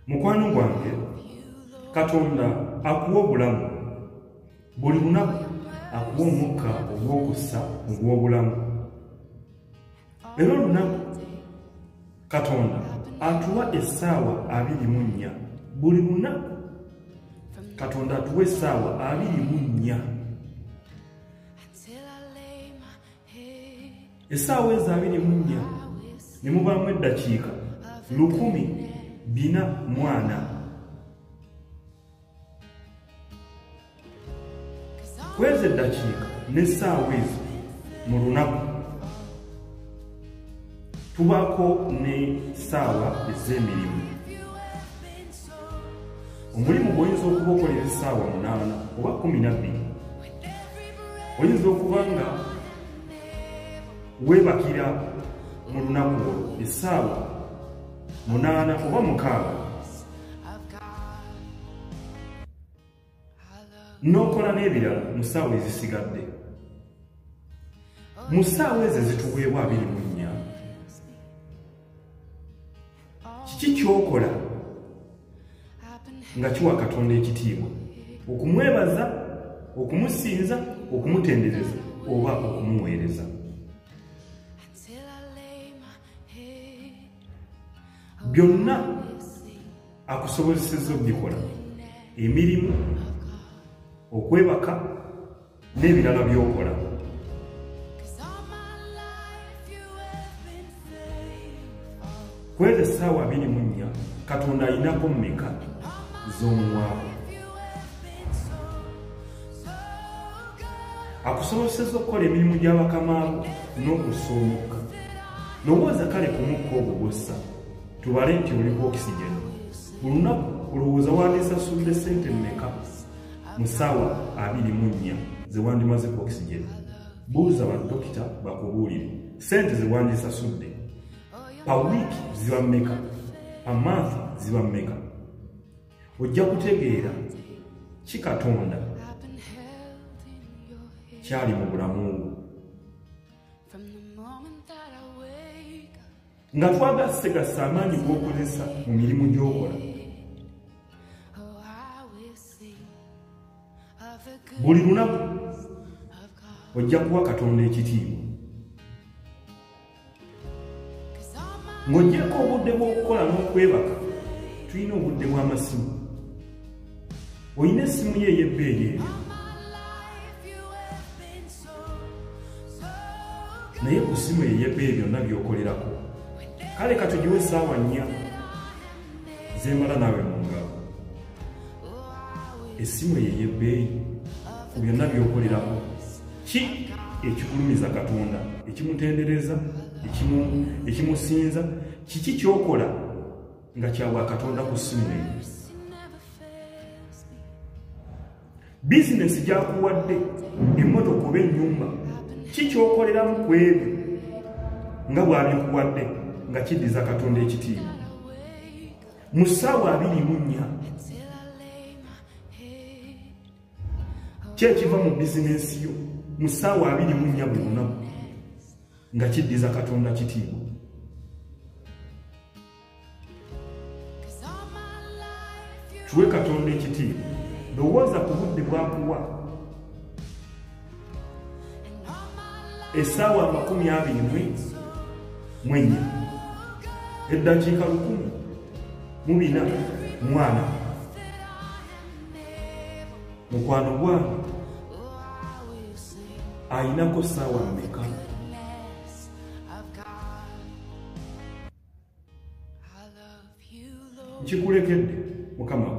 Mukwano gwange Katonda akuwa obulamu buli lunaku akuwa omukka ogw'okussa ogw'obulamu era olunaku Katonda atuwa essaawa 24 buli lunaku Katonda atuwa essaawa 24 essaawa ezo 24 ne mubaamu eddakiika 140 kwezi eddakiika n'essaawa ezo mu lunaku tubaako n'essaawa ez'emirimu. Omulimu gw'oyinza okuba okolera essaawa 8 oba 12. Oyinza okuba nga weebakira mu lunaku olwo essaawa 8 oba 6 n'okola n'ebirala mu ssaawa ezisigadde. Mu ssaawa ezo ezituweebwa 24 kiki ky'okola nga kiwa Katonda ekitiibwa? Okumwebaza, okumusinza, okumutendereza oba okumuweereza. Byonna akusobozesezza obikola, emirimu, okwebaka n'ebirala by'okola. Kwezi essaawa 24 Katonda ayinako mmeka z'omuwaawo? Akusobozesezza okukola emirimu gy'abakamaawo n'okusoomoka. Lowooza kale ku mukka ogwo gw'ossa, tubale nti oliko okisigeni. Buli lunaku olowooza wandisasulire ssente mmeka mu ssaawa 24 ze wandimaze ku okisigeni? Buuza badokita bakubuulire ssente ze wandisasudde. Pa wiiki ziba mmeka? Pa month ziba mmeka? Ojja kutegeera ki Katonda kyali mu bulamu bwo. Nga twagasse amaanyi g'okozesa mu mirimu gy'okola, buli lunaku ojja kuwa Katonda ekitiibwa. Ng'oggyeko obudde bw'okukola n'okwebaka, tulina obudde bw'amasimu. Olina essimu ye ey'ebbeeyi eyo, naye ku ssimu ey'ebbeeyi byonna by'okolerako. Kale katugiwe essaawa 4 zemala naawe mu ngalo. Essimu ey'ebbeeyi ku byonna by'okolerako, ki ekigulumiza Katonda, ekimutendereza, ekimusinza? Kiki ky'okola nga kyawa Katonda ku ssimu eyo? Bizinesi gy'akuwadde, emmotoka oba ennyumba, ki ky'okoleramu ku ebyo nga bw'abikuwadde nga kiddiza Katonda ekitiibwa? Mu ssaawa 24 ki ekiva mu bizinesi yo mu ssaawa 24 buli lunaku nga kiddiza Katonda kitiibwa? Tuwe Katonda ekitiibwa. Lowooza ku budde bw'akuwa, essaawa 24 eddakiika 140. Mukwano gwange ayinako ssaawa mmeka? Nkikulekedde, Mukama